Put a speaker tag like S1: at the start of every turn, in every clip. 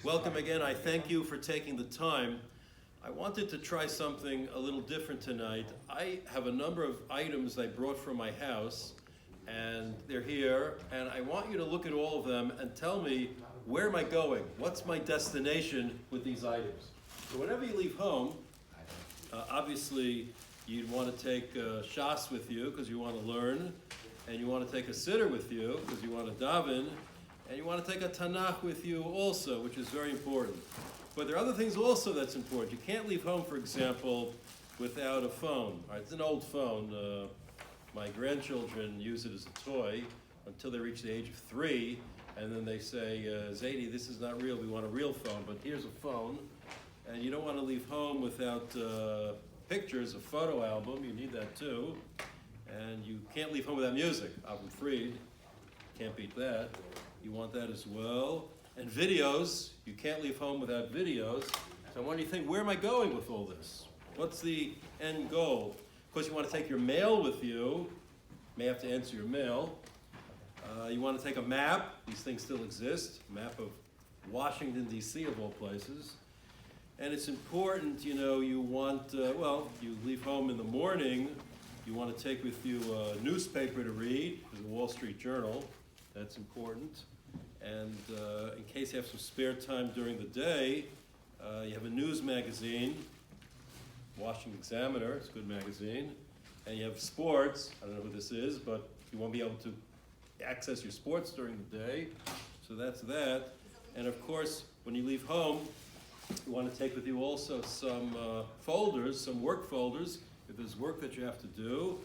S1: Welcome again. I thank you for taking the time. I wanted to try something a little different tonight. I have a number of items I brought from my house, and they're here, and I want you to look at all of them and tell me, where am I going? What's my destination with these items? So whenever you leave home, obviously you'd want to take shas with you because you want to learn, and you want to take a siddur with you because you want to daven, and you want to take a Tanakh with you also, which is very important. But there are other things also that's important. You can't leave home, for example, without a phone. All right, it's an old phone. My grandchildren use it as a toy until they reach the age of 3, and then they say, Zadie, this is not real, we want a real phone, but here's a phone. And you don't want to leave home without pictures, a photo album, you need that too. And you can't leave home without music. Avram Fried, can't beat that. You want that as well. And videos, you can't leave home without videos. So when you think, where am I going with all this? What's the end goal? Of course, you want to take your mail with you. You may have to answer your mail. You want to take a map. These things still exist. A map of Washington, D.C., of all places. And it's important, you want, you leave home in the morning. You want to take with you a newspaper to read, the Wall Street Journal. That's important. And in case you have some spare time during the day, you have a news magazine, Washington Examiner, it's a good magazine. And you have sports, I don't know who this is, but you won't be able to access your sports during the day. So that's that. And of course, when you leave home, you want to take with you also some folders, some work folders, if there's work that you have to do.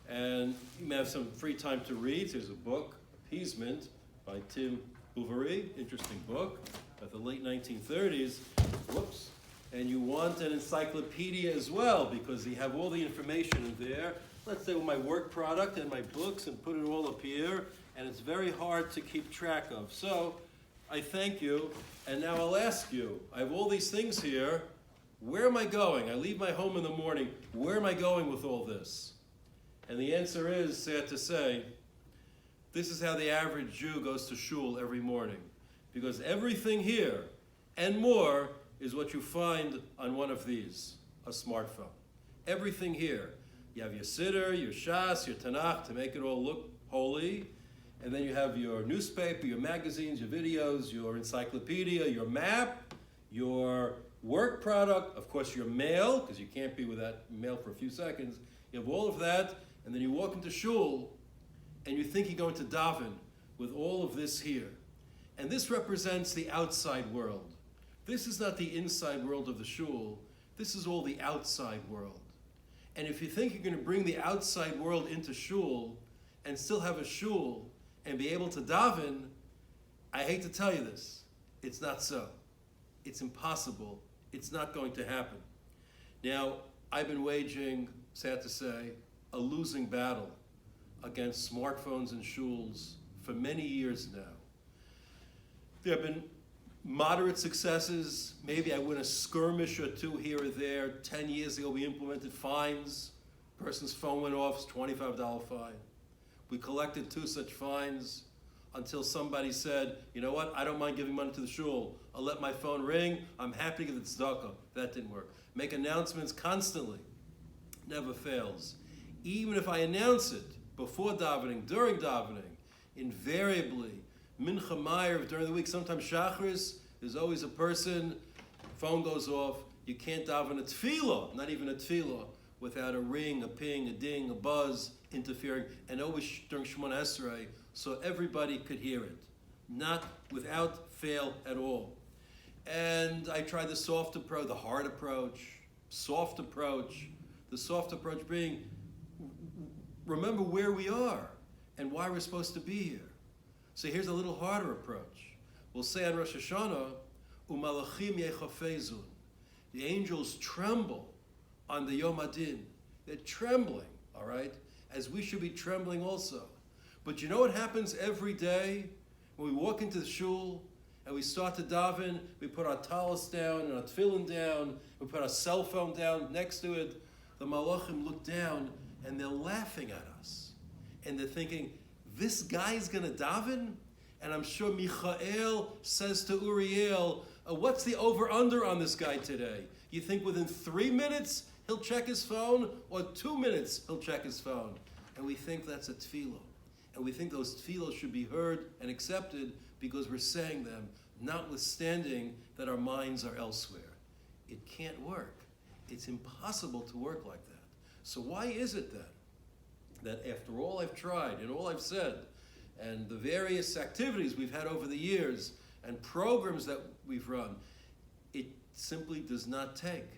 S1: And you may have some free time to read. There's a book, Appeasement, by Tim Bouverie, interesting book, at the late 1930s. Whoops. And you want an encyclopedia as well, because you have all the information in there. Let's say with my work product and my books and put it all up here, and it's very hard to keep track of. So I thank you, and now I'll ask you, I have all these things here, where am I going? I leave my home in the morning, where am I going with all this? And the answer is, sad to say, this is how the average Jew goes to Shul every morning. Because everything here and more is what you find on one of these, a smartphone. Everything here. You have your siddur, your shas, your tanakh to make it all look holy. And then you have your newspaper, your magazines, your videos, your encyclopedia, your map, your work product, of course your mail, because you can't be without mail for a few seconds. You have all of that, and then you walk into Shul, and you think you're going to daven with all of this here. And this represents the outside world. This is not the inside world of the Shul. This is all the outside world. And if you think you're going to bring the outside world into Shul and still have a Shul and be able to daven, I hate to tell you this, it's not so. It's impossible. It's not going to happen. Now, I've been waging, sad to say, a losing battle against smartphones and shuls for many years now. There have been moderate successes. Maybe I win a skirmish or two here or there. 10 years ago, we implemented fines. Person's phone went off, it's $25 fine. We collected 2 such fines until somebody said, you know what, I don't mind giving money to the shul. I'll let my phone ring. I'm happy to give it tzedakah. That didn't work. Make announcements constantly. Never fails. Even if I announce it before davening, during davening, invariably, mincha ma'ariv during the week, sometimes shachris, there's always a person, phone goes off, you can't daven a tefillah, not even a tefillah, without a ring, a ping, a ding, a buzz interfering, and always during Shemona Esrei, so everybody could hear it, not without fail at all. And I tried the soft approach, the hard approach, soft approach, the soft approach being, remember where we are and why we're supposed to be here. So here's a little harder approach. We'll say on Rosh Hashanah, Umalachim yechafezun. The angels tremble on the Yom Adin. They're trembling, all right? As we should be trembling also. But you know what happens every day? When we walk into the shul and we start to daven, we put our talis down and our tefillin down, we put our cell phone down next to it. The malachim look down and they're laughing at us. And they're thinking, this guy's going to daven? And I'm sure Michael says to Uriel, what's the over-under on this guy today? You think within 3 minutes he'll check his phone, or 2 minutes he'll check his phone? And we think that's a tefillah. And we think those tefillos should be heard and accepted because we're saying them, notwithstanding that our minds are elsewhere. It can't work. It's impossible to work like that. So why is it then that after all I've tried and all I've said, and the various activities we've had over the years, and programs that we've run, it simply does not take,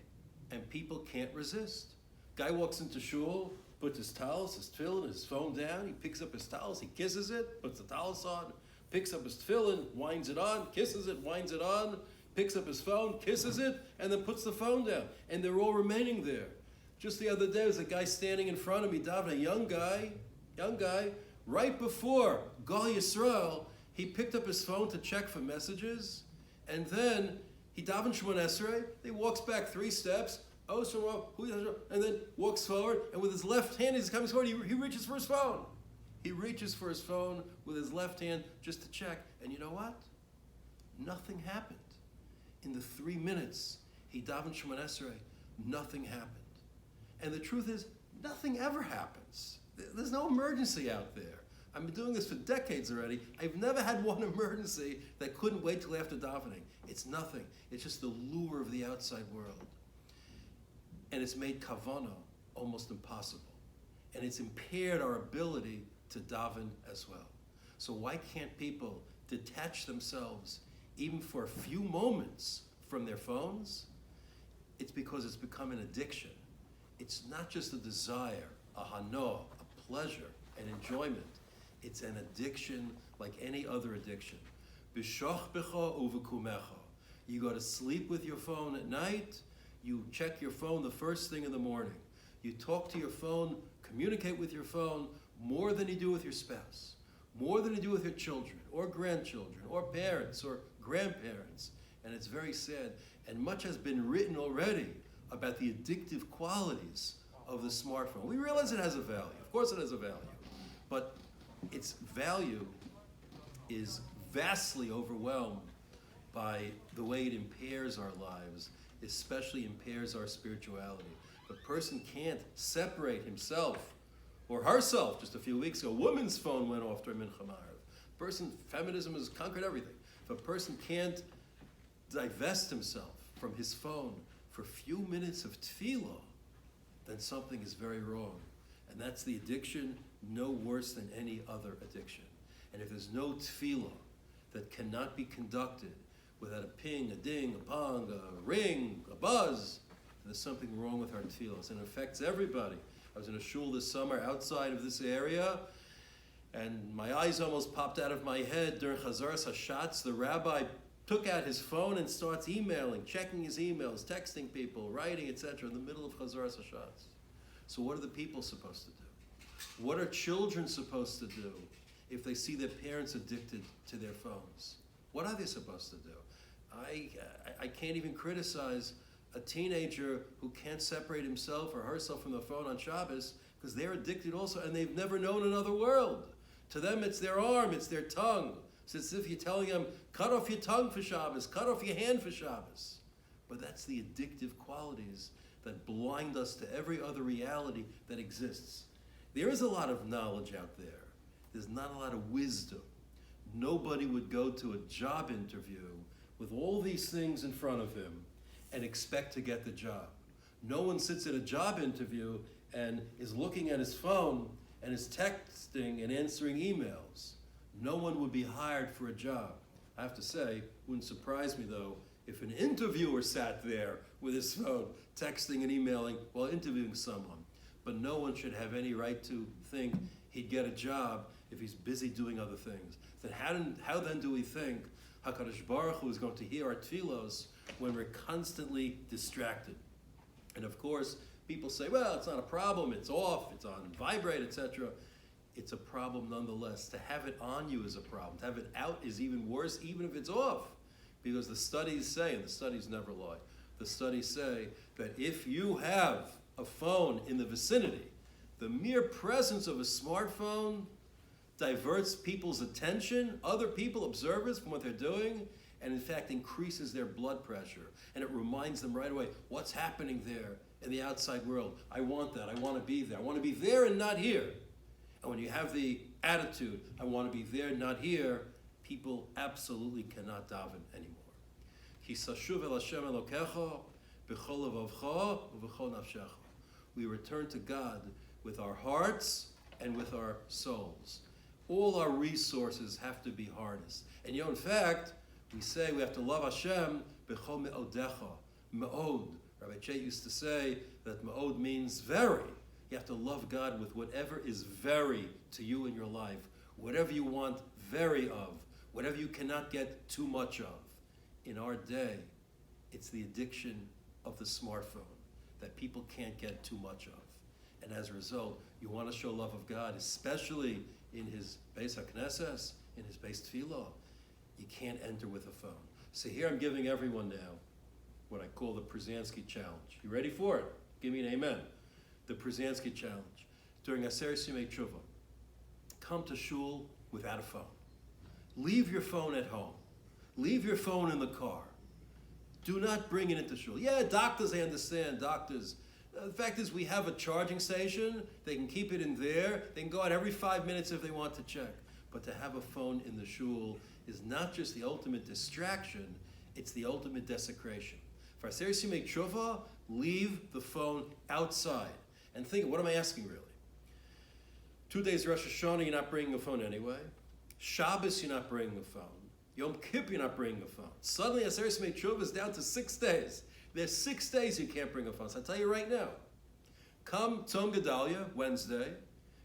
S1: and people can't resist. Guy walks into Shul, puts his towels, his tefillin, his phone down, he picks up his towels, he kisses it, puts the towels on, picks up his tefillin, winds it on, kisses it, winds it on, picks up his phone, kisses it, and then puts the phone down. And they're all remaining there. Just the other day, there was a guy standing in front of me, David, a young guy, right before Gal Yisrael, he picked up his phone to check for messages, and then he davened Shemon Esrei, he walks back 3 steps, and then walks forward, and with his left hand, as he's coming forward, he reaches for his phone. He reaches for his phone with his left hand just to check, and you know what? Nothing happened. In the 3 minutes he davened Shemon Esrei, nothing happened. And the truth is, nothing ever happens. There's no emergency out there. I've been doing this for decades already. I've never had one emergency that couldn't wait till after davening. It's nothing. It's just the lure of the outside world. And it's made kavanah almost impossible. And it's impaired our ability to daven as well. So why can't people detach themselves even for a few moments from their phones? It's because it's become an addiction. It's not just a desire, a hano, a pleasure, an enjoyment. It's an addiction like any other addiction. B'shochbecha u'v'kumecha. You go to sleep with your phone at night, you check your phone the first thing in the morning. You talk to your phone, communicate with your phone more than you do with your spouse, more than you do with your children, or grandchildren, or parents, or grandparents. And it's very sad. And much has been written already about the addictive qualities of the smartphone. We realize it has a value. Of course it has a value. But its value is vastly overwhelmed by the way it impairs our lives, especially impairs our spirituality. The person can't separate himself or herself. Just a few weeks ago, a woman's phone went off during Mincha Ma'ariv. Feminism has conquered everything. If a person can't divest himself from his phone for a few minutes of tefillah, then something is very wrong. And that's the addiction no worse than any other addiction. And if there's no tefillah that cannot be conducted without a ping, a ding, a pong, a ring, a buzz, there's something wrong with our tefillahs. And it affects everybody. I was in a shul this summer outside of this area, and my eyes almost popped out of my head during Chazaras HaShatz. The rabbi took out his phone and starts emailing, checking his emails, texting people, writing, etc. in the middle of Chazaras HaShatz. So what are the people supposed to do? What are children supposed to do if they see their parents addicted to their phones? What are they supposed to do? I can't even criticize a teenager who can't separate himself or herself from the phone on Shabbos because they're addicted also and they've never known another world. To them, it's their arm, it's their tongue. It's as if you're telling them, cut off your tongue for Shabbos, cut off your hand for Shabbos. But that's the addictive qualities that blind us to every other reality that exists. There is a lot of knowledge out there. There's not a lot of wisdom. Nobody would go to a job interview with all these things in front of him and expect to get the job. No one sits at a job interview and is looking at his phone and is texting and answering emails. No one would be hired for a job. I have to say, wouldn't surprise me though, if an interviewer sat there with his phone, texting and emailing while interviewing someone. But no one should have any right to think he'd get a job if he's busy doing other things. Then how then do we think HaKadosh Baruch Hu is going to hear our tefillos when we're constantly distracted? And of course, people say, well, it's not a problem, it's off, it's on vibrate, etc. It's a problem nonetheless. To have it on you is a problem. To have it out is even worse, even if it's off. Because the studies say, and the studies never lie, the studies say that if you have a phone in the vicinity, the mere presence of a smartphone diverts people's attention, other people, observers, from what they're doing, and in fact increases their blood pressure. And it reminds them right away what's happening there in the outside world. I want that. I want to be there. I want to be there and not here. And when you have the attitude, I want to be there, not here, people absolutely cannot daven anymore. Ki sashuv el Hashem Elokecha b'chol levavcha u'b'chol nafshecha. We return to God with our hearts and with our souls. All our resources have to be harnessed. And in fact, we say we have to love Hashem b'chol me'odecha. Me'od. Rabbi Chet used to say that me'od means very. You have to love God with whatever is very to you in your life. Whatever you want very of. Whatever you cannot get too much of. In our day, it's the addiction of the smartphone that people can't get too much of. And as a result, you want to show love of God, especially in his Beis HaKnesses, in his Beis Tefillah. You can't enter with a phone. So here I'm giving everyone now what I call the Pruzansky challenge. You ready for it? Give me an amen. The Pruzansky challenge. During Aseret Yimei Tshuva, come to Shul without a phone. Leave your phone at home. Leave your phone in the car. Do not bring it into Shul. Yeah, doctors, I understand, doctors. The fact is we have a charging station. They can keep it in there. They can go out every 5 minutes if they want to check. But to have a phone in the Shul is not just the ultimate distraction, it's the ultimate desecration. For Aseret Yimei Tshuva, leave the phone outside. And think, what am I asking really? 2 days Rosh Hashanah, you're not bringing a phone anyway. Shabbos, you're not bringing a phone. Yom Kippur, you're not bringing a phone. Suddenly, Aseret Yimei Tshuva is down to 6 days. There's 6 days you can't bring a phone. So I'll tell you right now. Come Tzom Gedalia, Wednesday.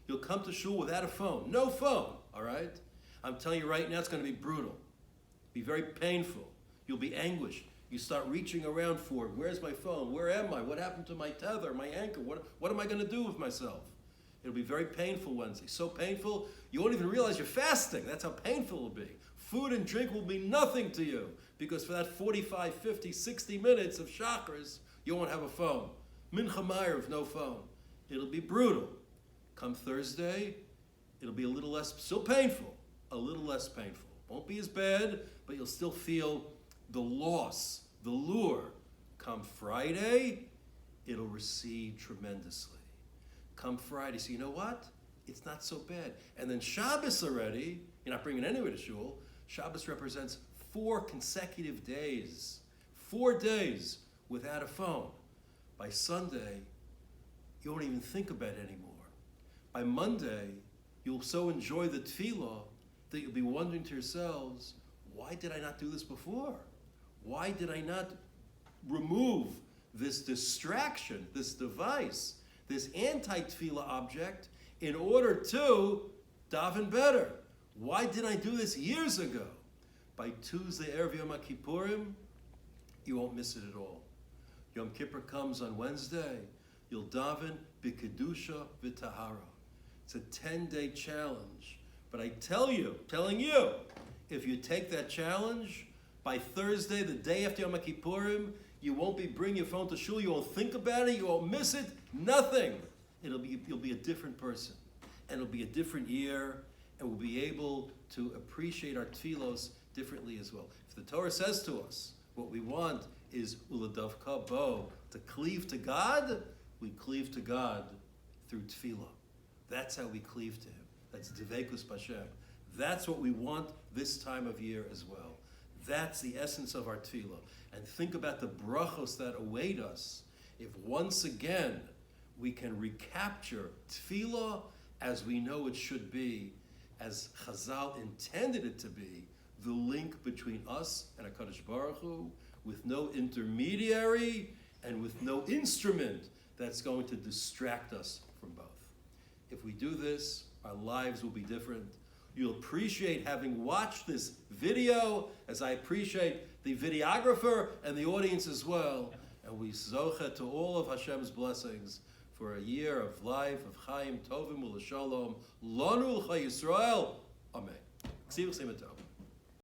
S1: You'll come to Shul without a phone. No phone, all right? I'm telling you right now, it's going to be brutal. Be very painful. You'll be anguished. You start reaching around for it. Where's my phone? Where am I? What happened to my tether, my anchor? What am I going to do with myself? It'll be very painful Wednesday. So painful, you won't even realize you're fasting. That's how painful it'll be. Food and drink will be nothing to you because for that 45, 50, 60 minutes of chakras, you won't have a phone. Mincha Ma'ariv, no phone. It'll be brutal. Come Thursday, it'll be a little less, still painful, a little less painful. Won't be as bad, but you'll still feel the loss, the lure. Come Friday, it'll recede tremendously. Come Friday, so you know what? It's not so bad. And then Shabbos already, you're not bringing anyone to Shul. Shabbos represents 4 consecutive days. 4 days without a phone. By Sunday, you won't even think about it anymore. By Monday, you'll so enjoy the tefillah that you'll be wondering to yourselves, why did I not do this before? Why did I not remove this distraction, this device, this anti-tefillah object in order to daven better? Why did I do this years ago? By Tuesday, Erev Yom Kippurim, you won't miss it at all. Yom Kippur comes on Wednesday. You'll daven b'kedusha v'tahara. It's a 10-day challenge. But I telling you, if you take that challenge, by Thursday, the day after Yom Kippurim, you won't be bringing your phone to Shul. You won't think about it. You won't miss it. Nothing. You'll be a different person. And it'll be a different year. And we'll be able to appreciate our tefillos differently as well. If the Torah says to us, what we want is uladavka bo, to cleave to God, we cleave to God through tefillah. That's how we cleave to Him. That's Devekus B'Hashem. That's what we want this time of year as well. That's the essence of our tefillah. And think about the brachos that await us if once again we can recapture tefillah as we know it should be, as Chazal intended it to be, the link between us and HaKadosh Baruch Hu, with no intermediary and with no instrument that's going to distract us from both. If we do this, our lives will be different. You'll appreciate having watched this video, as I appreciate the videographer and the audience as well. And we zocha to all of Hashem's blessings for a year of life, of Chaim Tovim U'Shalom. Lanu L'Chai Yisrael. Amen.